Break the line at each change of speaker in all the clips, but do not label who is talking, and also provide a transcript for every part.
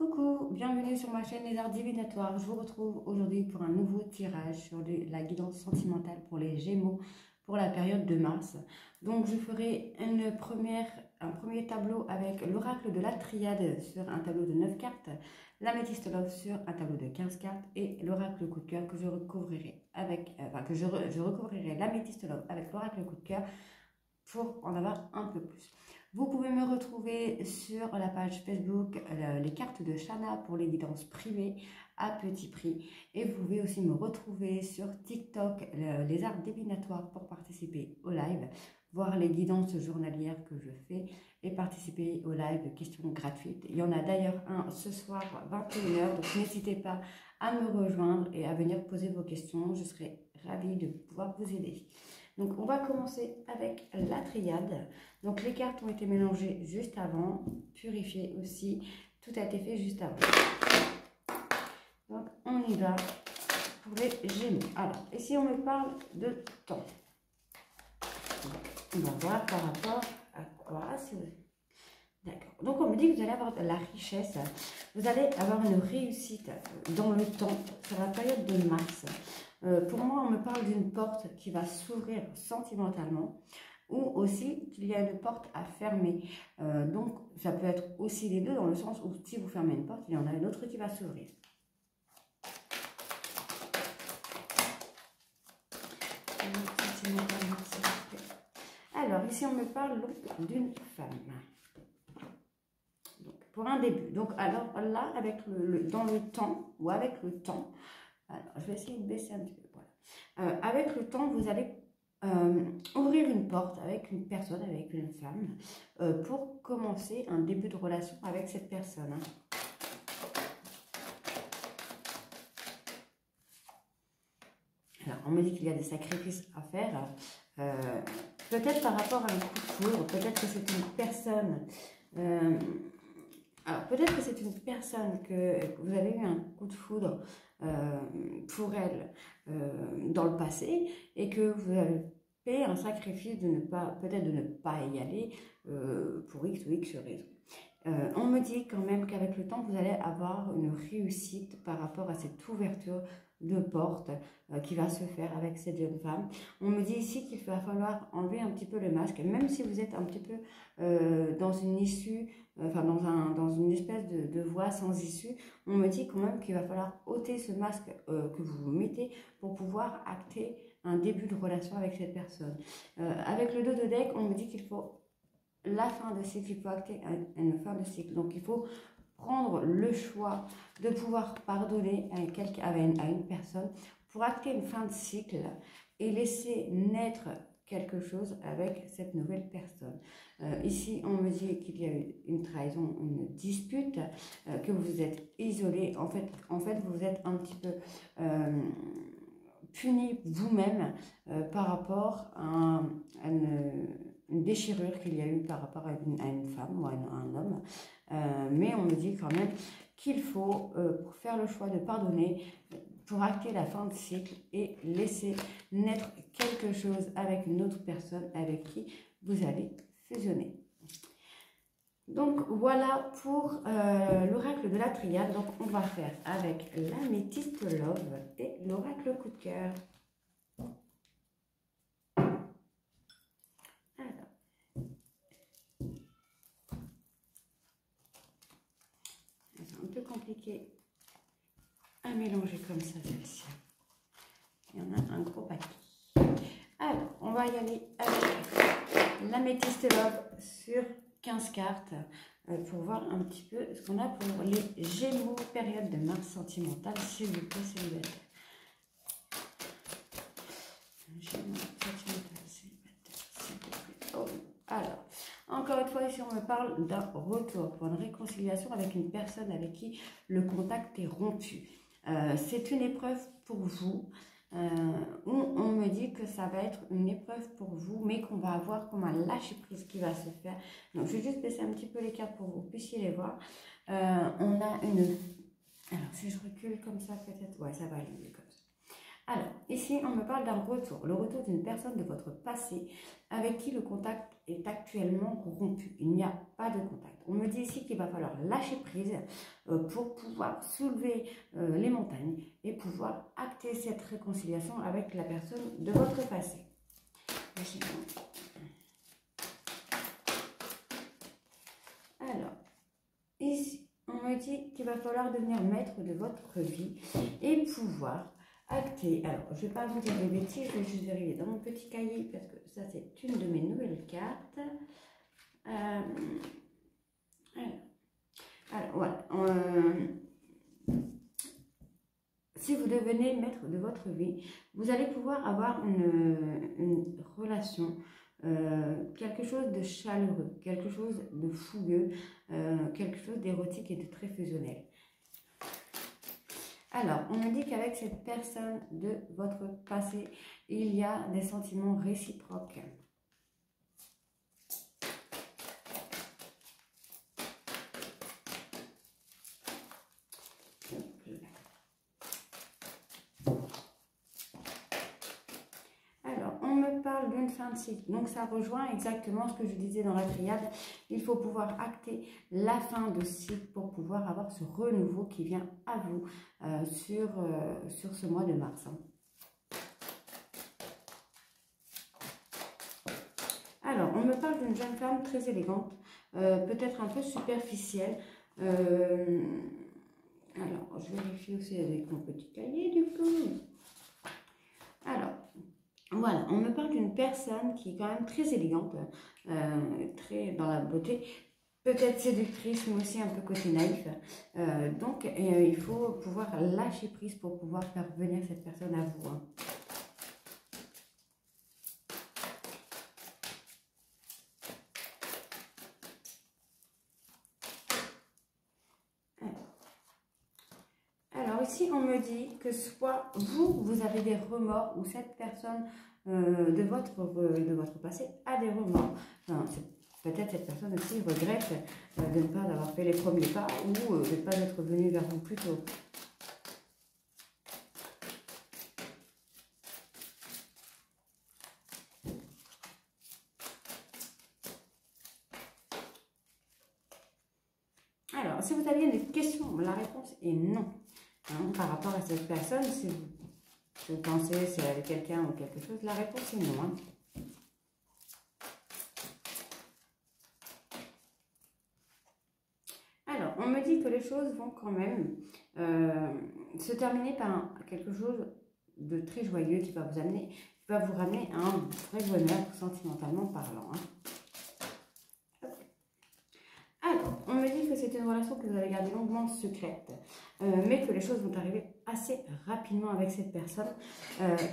Coucou, bienvenue sur ma chaîne Les Arts Divinatoires. Je vous retrouve aujourd'hui pour un nouveau tirage sur la guidance sentimentale pour les Gémeaux pour la période de mars. Donc je ferai un premier tableau avec l'oracle de la Triade sur un tableau de 9 cartes, l'améthyste love sur un tableau de 15 cartes et l'oracle coup de cœur que je recouvrirai avec, je recouvrirai l'améthyste love avec l'oracle coup de cœur pour en avoir un peu plus. Vous pouvez me retrouver sur la page Facebook les cartes de Shana pour les guidances privées à petit prix. Et vous pouvez aussi me retrouver sur TikTok, les arts divinatoires pour participer au live, voir les guidances journalières que je fais et participer au live de questions gratuites. Il y en a d'ailleurs un ce soir 21h, donc n'hésitez pas à me rejoindre et à venir poser vos questions. Je serai ravie de pouvoir vous aider. Donc on va commencer avec la Triade. Donc les cartes ont été mélangées juste avant, purifiées aussi, tout a été fait juste avant. Donc on y va pour les Gémeaux. Alors, ici on me parle de temps. On va voir par rapport à quoi. D'accord. Donc on me dit que vous allez avoir de la richesse, vous allez avoir une réussite dans le temps, sur la période de mars. Pour moi, on me parle d'une porte qui va s'ouvrir sentimentalement ou aussi qu'il y a une porte à fermer. Donc, ça peut être aussi les deux dans le sens où si vous fermez une porte, il y en a une autre qui va s'ouvrir. Alors, ici, on me parle d'une femme. Donc, pour un début. Donc, alors là, avec dans le temps ou avec le temps, alors, je vais essayer de baisser un petit peu. Voilà. Avec le temps, vous allez ouvrir une porte avec une personne, avec une femme, pour commencer un début de relation avec cette personne. Alors, on me dit qu'il y a des sacrifices à faire, peut-être par rapport à un coup de foudre, peut-être que c'est une personne... alors, peut-être que c'est une personne que vous avez eu un coup de foudre pour elle dans le passé et que vous avez fait un sacrifice de ne pas, peut-être de ne pas y aller pour X ou X raison. On me dit quand même qu'avec le temps, vous allez avoir une réussite par rapport à cette ouverture de porte qui va se faire avec cette jeune femme. On me dit ici qu'il va falloir enlever un petit peu le masque, même si vous êtes un petit peu dans une issue, dans une espèce de voie sans issue. On me dit quand même qu'il va falloir ôter ce masque que vous vous mettez pour pouvoir acter un début de relation avec cette personne. Avec le dos de deck, on me dit qu'il faut la fin de cycle, il faut acter une fin de cycle. Donc il faut prendre le choix de pouvoir pardonner à une personne pour acter une fin de cycle et laisser naître quelque chose avec cette nouvelle personne. Ici, on me dit qu'il y a eu une trahison, une dispute, que vous êtes isolé. En fait, vous êtes un petit peu puni vous-même par rapport à une déchirure qu'il y a eu par rapport à une femme ou à un homme. Mais on me dit quand même qu'il faut faire le choix de pardonner pour acter la fin de cycle et laisser naître quelque chose avec une autre personne avec qui vous allez fusionner. Donc voilà pour l'oracle de la Triade. Donc on va faire avec l'améthyste love et l'oracle coup de cœur. C'est un peu compliqué à mélanger comme ça, celle-ci. Il y en a un gros paquet. Alors, on va y aller avec l'améthyste love sur 15 cartes pour voir un petit peu ce qu'on a pour les Gémeaux, période de mars sentimentale, s'il vous plaît, célibataire. Gémeaux, sentimental, célibataire, s'il vous plaît. Oh, alors, encore une fois, ici, on me parle d'un retour pour une réconciliation avec une personne avec qui le contact est rompu. C'est une épreuve pour vous. Où on me dit que ça va être une épreuve pour vous, mais qu'on va avoir comme un lâcher-prise qui va se faire. Donc, je vais juste baisser un petit peu les cartes pour que vous puissiez les voir. On a une... Alors, si je recule comme ça, peut-être... Ouais, ça va aller mieux comme ça. Alors, ici, on me parle d'un retour. Le retour d'une personne de votre passé avec qui le contact est actuellement rompu. Il n'y a pas de contact. On me dit ici qu'il va falloir lâcher prise pour pouvoir soulever les montagnes et pouvoir acter cette réconciliation avec la personne de votre passé. Alors, ici, on me dit qu'il va falloir devenir maître de votre vie et pouvoir acter. Alors, je ne vais pas vous dire des bêtises, je vais juste vérifier dans mon petit cahier parce que ça, c'est une de mes nouvelles cartes. Alors voilà. Si vous devenez maître de votre vie, vous allez pouvoir avoir une relation, quelque chose de chaleureux, quelque chose de fougueux, quelque chose d'érotique et de très fusionnel. Alors, on me dit qu'avec cette personne de votre passé, il y a des sentiments réciproques. Alors, on me parle d'une fin de cycle. Donc, ça rejoint exactement ce que je disais dans la triade. Il faut pouvoir acter la fin de cycle pour pouvoir avoir ce renouveau qui vient à vous sur ce mois de mars. Alors, on me parle d'une jeune femme très élégante, peut-être un peu superficielle. Alors, je vérifie aussi avec mon petit cahier du coup. Alors, voilà, on me parle d'une personne qui est quand même très élégante, très dans la beauté, peut-être séductrice, mais aussi un peu côté naïf. Donc, il faut pouvoir lâcher prise pour pouvoir faire venir cette personne à vous. Hein. Alors ici, on me dit que soit vous avez des remords ou cette personne de votre passé a des remords. Enfin, peut-être cette personne aussi regrette de ne pas avoir fait les premiers pas ou de ne pas être venue vers vous plus tôt. Alors, si vous aviez des questions, la réponse est non. Hein, par rapport à cette personne, si vous pensez c'est avec quelqu'un ou quelque chose, la réponse est non. Hein. Alors, on me dit que les choses vont quand même se terminer par quelque chose de très joyeux qui va vous amener, qui va vous ramener à un vrai bonheur sentimentalement parlant. Hein. Alors, on me dit que c'est une relation que vous avez gardée longuement secrète, mais que les choses vont arriver assez rapidement avec cette personne,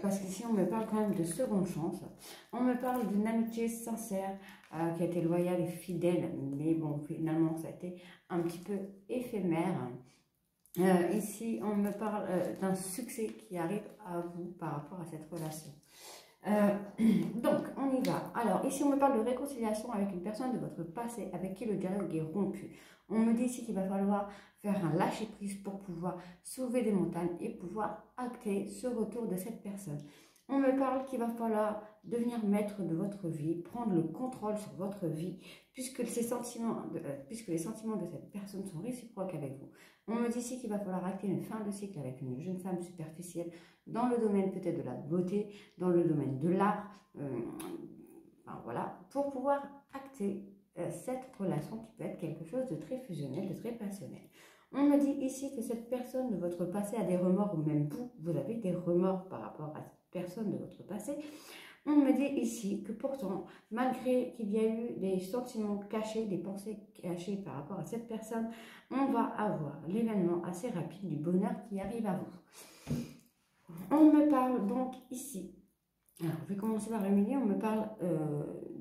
parce qu'ici on me parle quand même de seconde chance. On me parle d'une amitié sincère qui a été loyale et fidèle, mais bon, finalement ça a été un petit peu éphémère. Ici, on me parle d'un succès qui arrive à vous par rapport à cette relation. Donc, on y va. Alors, ici, on me parle de réconciliation avec une personne de votre passé, avec qui le dialogue est rompu. On me dit ici qu'il va falloir faire un lâcher-prise pour pouvoir sauver des montagnes et pouvoir acter ce retour de cette personne. On me parle qu'il va falloir devenir maître de votre vie, prendre le contrôle sur votre vie, puisque les sentiments de cette personne sont réciproques avec vous. On me dit ici qu'il va falloir acter une fin de cycle avec une jeune femme superficielle dans le domaine peut-être de la beauté, dans le domaine de l'art, enfin, voilà, pour pouvoir acter cette relation qui peut être quelque chose de très fusionnel, de très passionnel. On me dit ici que cette personne de votre passé a des remords, ou même vous avez des remords par rapport à cette personne de votre passé. On me dit ici que pourtant, malgré qu'il y a eu des sentiments cachés, des pensées cachées par rapport à cette personne, on va avoir l'événement assez rapide du bonheur qui arrive à vous. On me parle donc ici, alors je vais commencer par le milieu, on me parle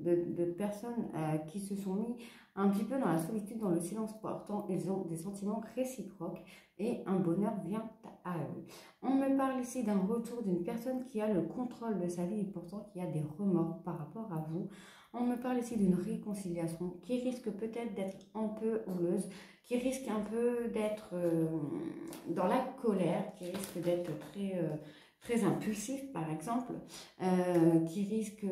de personnes qui se sont mis un petit peu dans la solitude, dans le silence portant, ils ont des sentiments réciproques et un bonheur vient à eux. On me parle ici d'un retour d'une personne qui a le contrôle de sa vie et pourtant qui a des remords par rapport à vous. On me parle ici d'une réconciliation qui risque peut-être d'être un peu houleuse, qui risque un peu d'être dans la colère, qui risque d'être très impulsif par exemple, qui risque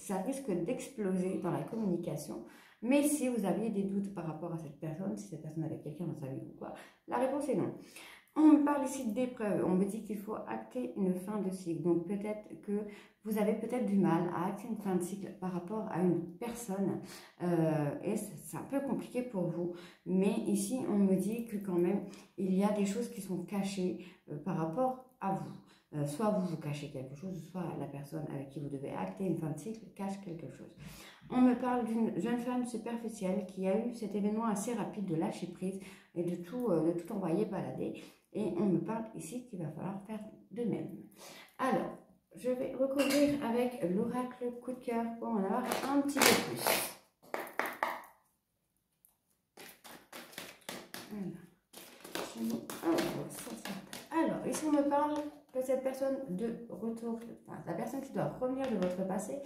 ça risque d'exploser dans la communication. Mais si vous aviez des doutes par rapport à cette personne, si cette personne avait quelqu'un dans sa vie ou quoi, la réponse est non. On me parle ici d'épreuves, on me dit qu'il faut acter une fin de cycle. Donc peut-être que vous avez peut-être du mal à acter une fin de cycle par rapport à une personne et c'est un peu compliqué pour vous. Mais ici, on me dit que quand même, il y a des choses qui sont cachées par rapport à vous. Soit vous vous cachez quelque chose, soit la personne avec qui vous devez acter une fin de cycle cache quelque chose. On me parle d'une jeune femme superficielle qui a eu cet événement assez rapide de lâcher prise et de tout envoyer balader. Et on me parle ici qu'il va falloir faire de même. Alors, je vais recouvrir avec l'oracle coup de cœur pour en avoir un petit peu plus. Alors, ici on me parle que cette personne de retour, enfin, la personne qui doit revenir de votre passé,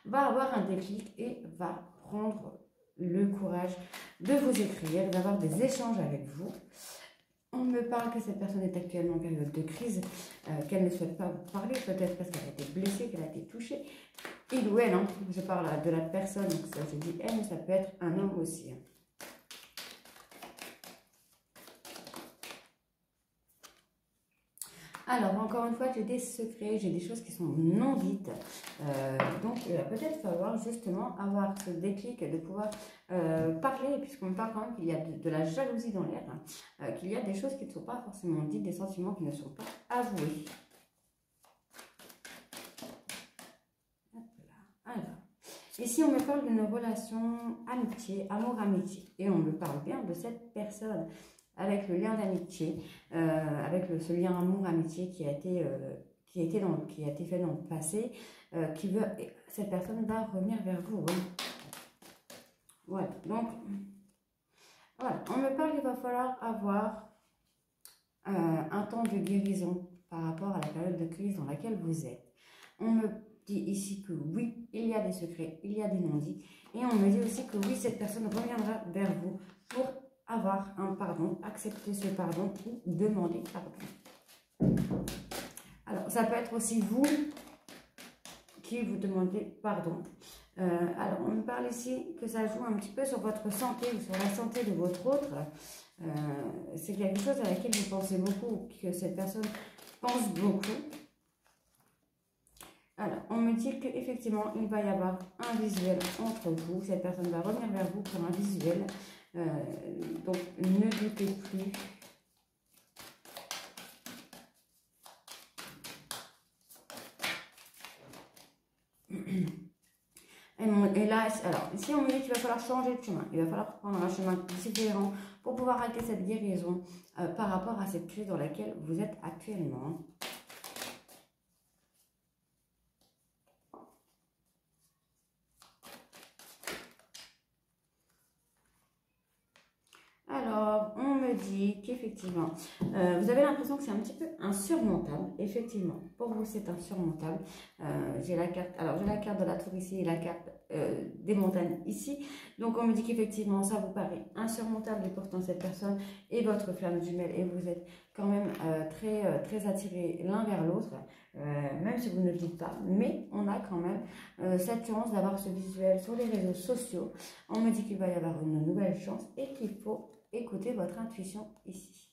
va avoir un déclic et va prendre le courage de vous écrire, d'avoir des échanges avec vous. On me parle que cette personne est actuellement en période de crise, qu'elle ne souhaite pas vous parler, peut-être parce qu'elle a été blessée, qu'elle a été touchée. Il ou elle, hein, je parle de la personne, donc ça je dis elle, mais ça peut être un homme aussi. Hein. Alors, encore une fois, j'ai des secrets, j'ai des choses qui sont non dites. Donc, il va peut-être falloir justement avoir ce déclic de pouvoir parler, puisqu'on me parle quand même qu'il y a de la jalousie dans l'air, hein, qu'il y a des choses qui ne sont pas forcément dites, des sentiments qui ne sont pas avoués. Alors, ici, on me parle d'une relation amitié, amour-amitié, et on me parle bien de cette personne avec le lien d'amitié, avec ce lien amour-amitié qui a été fait dans le passé, cette personne va revenir vers vous. Oui. Voilà, donc, voilà, on me parle qu'il va falloir avoir un temps de guérison par rapport à la période de crise dans laquelle vous êtes. On me dit ici que oui, il y a des secrets, il y a des non-dits, et on me dit aussi que oui, cette personne reviendra vers vous pour avoir un pardon, accepter ce pardon ou demander pardon. Alors, ça peut être aussi vous qui vous demandez pardon. Alors, on me parle ici que ça joue un petit peu sur votre santé ou sur la santé de votre autre. C'est quelque chose à laquelle vous pensez beaucoup, que cette personne pense beaucoup. Alors, on me dit qu'effectivement, il va y avoir un visuel entre vous. Cette personne va revenir vers vous pour un visuel. Donc, ne doutez plus. Et là, alors, ici, on me dit qu'il va falloir changer de chemin. Il va falloir prendre un chemin différent pour pouvoir acter cette guérison par rapport à cette crise dans laquelle vous êtes actuellement. Alors, on me dit qu'effectivement, vous avez l'impression que c'est un petit peu insurmontable. Effectivement, pour vous, c'est insurmontable. J'ai la carte, alors j'ai la carte de la tour ici et la carte des montagnes ici. Donc, on me dit qu'effectivement, ça vous paraît insurmontable et pourtant cette personne est votre flamme jumelle et vous êtes quand même très attirés l'un vers l'autre, même si vous ne le dites pas. Mais on a quand même cette chance d'avoir ce visuel sur les réseaux sociaux. On me dit qu'il va y avoir une nouvelle chance et qu'il faut écoutez votre intuition ici.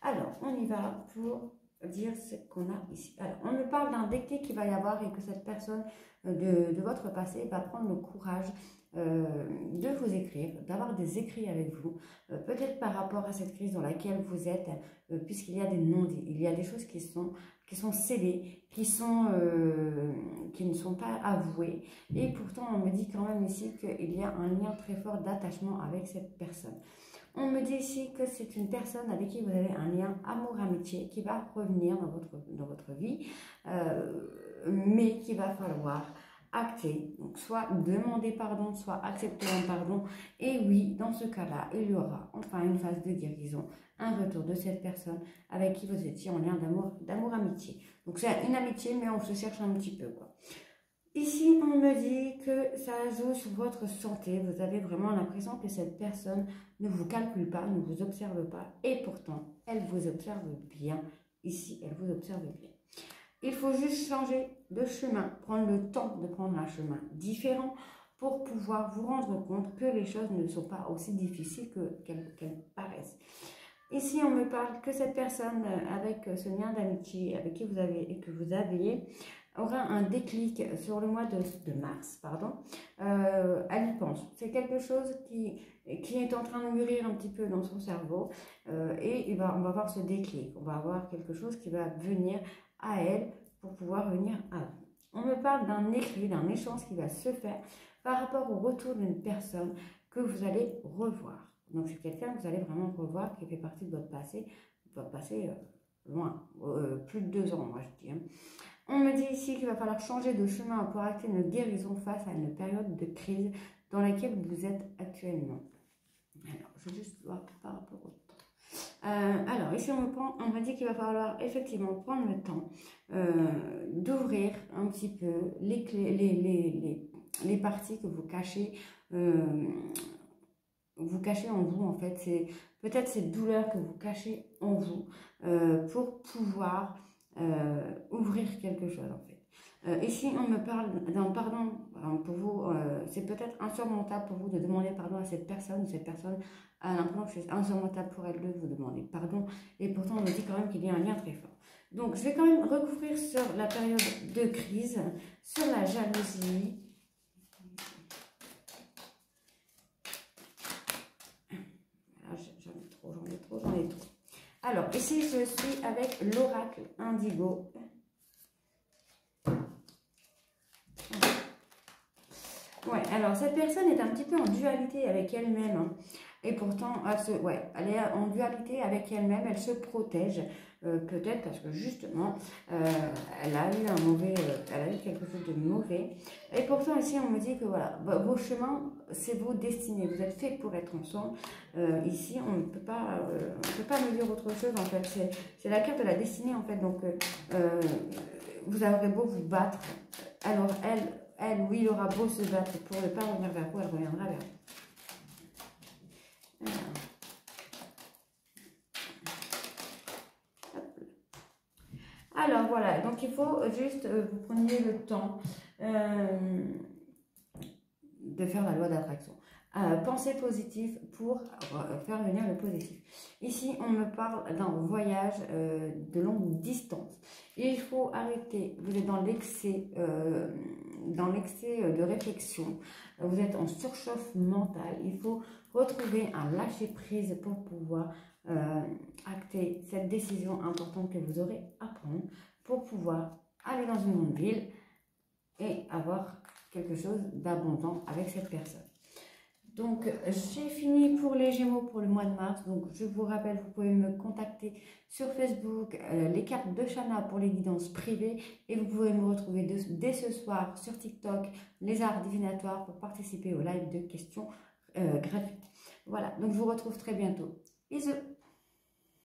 Alors, on y va pour dire ce qu'on a ici. Alors, on me parle d'un déclic qu'il va y avoir et que cette personne de votre passé va prendre le courage de vous écrire, d'avoir des écrits avec vous, peut-être par rapport à cette crise dans laquelle vous êtes, puisqu'il y a des non-dits, il y a des choses qui sont scellées, qui ne sont pas avouées, et pourtant on me dit quand même ici qu'il y a un lien très fort d'attachement avec cette personne. On me dit ici que c'est une personne avec qui vous avez un lien amour-amitié qui va revenir dans votre vie, mais qu'il va falloir acter, donc soit demander pardon, soit accepter un pardon. Et oui, dans ce cas-là, il y aura enfin une phase de guérison, un retour de cette personne avec qui vous étiez en lien d'amour-amitié. Donc c'est une amitié, mais on se cherche un petit peu, quoi. Ici, on me dit que ça joue sur votre santé. Vous avez vraiment l'impression que cette personne ne vous calcule pas, ne vous observe pas. Et pourtant, elle vous observe bien. Ici, elle vous observe bien. Il faut juste changer de chemin, prendre le temps de prendre un chemin différent pour pouvoir vous rendre compte que les choses ne sont pas aussi difficiles qu'elles paraissent. Ici, on me parle que cette personne avec ce lien d'amitié avec qui vous avez et que vous aviez aura un déclic sur le mois de mars, pardon. Elle y pense. C'est quelque chose qui est en train de mûrir un petit peu dans son cerveau et on va avoir ce déclic. On va avoir quelque chose qui va venir à elle pour pouvoir venir à vous. On me parle d'un écrit, d'un échange qui va se faire par rapport au retour d'une personne que vous allez revoir. Donc, c'est quelqu'un que vous allez vraiment revoir qui fait partie de votre passé loin, plus de 2 ans, moi je dis. Hein. On me dit ici qu'il va falloir changer de chemin pour acter une guérison face à une période de crise dans laquelle vous êtes actuellement. Alors, je vais juste voir par rapport au temps. Alors, ici, on me dit qu'il va falloir effectivement prendre le temps d'ouvrir un petit peu les parties que vous cachez. Vous cachez en vous, en fait. C'est peut-être cette douleur que vous cachez en vous pour pouvoir ouvrir quelque chose, en fait. Ici, on me parle d'un pardon pour vous. C'est peut-être insurmontable pour vous de demander pardon à cette personne. Ou cette personne a l'impression que c'est insurmontable pour elle de vous demander pardon. Et pourtant, on me dit quand même qu'il y a un lien très fort. Donc, je vais quand même recouvrir sur la période de crise, sur la jalousie. J'en ai trop. Alors, ici, je suis avec l'oracle indigo. Ouais, alors cette personne est un petit peu en dualité avec elle-même. Hein, et pourtant, elle est en dualité avec elle-même. Elle se protège. Peut-être parce que justement, elle a eu quelque chose de mauvais. Et pourtant, ici, on me dit que voilà, vos chemins, c'est vos destinées. Vous êtes faits pour être ensemble. Ici, on ne peut pas me dire autre chose, en fait. C'est la carte de la destinée, en fait. Donc, vous aurez beau vous battre. Alors, elle, oui, il aura beau se battre pour ne pas revenir vers vous, elle reviendra vers vous. Alors voilà, donc il faut juste vous preniez le temps de faire la loi d'attraction. Pensez positif pour faire venir le positif. Ici, on me parle d'un voyage de longue distance. Et il faut arrêter, vous êtes dans l'excès de réflexion, vous êtes en surchauffe mentale. Il faut retrouver un lâcher-prise pour pouvoir acter cette décision importante que vous aurez à prendre pour pouvoir aller dans une grande ville et avoir quelque chose d'abondant avec cette personne. Donc, j'ai fini pour les Gémeaux pour le mois de mars. Donc, je vous rappelle, vous pouvez me contacter sur Facebook, les cartes de Chana pour les guidances privées. Et vous pouvez me retrouver dès ce soir sur TikTok, les arts divinatoires, pour participer au live de questions gratuites. Voilà, donc je vous retrouve très bientôt. Bisous!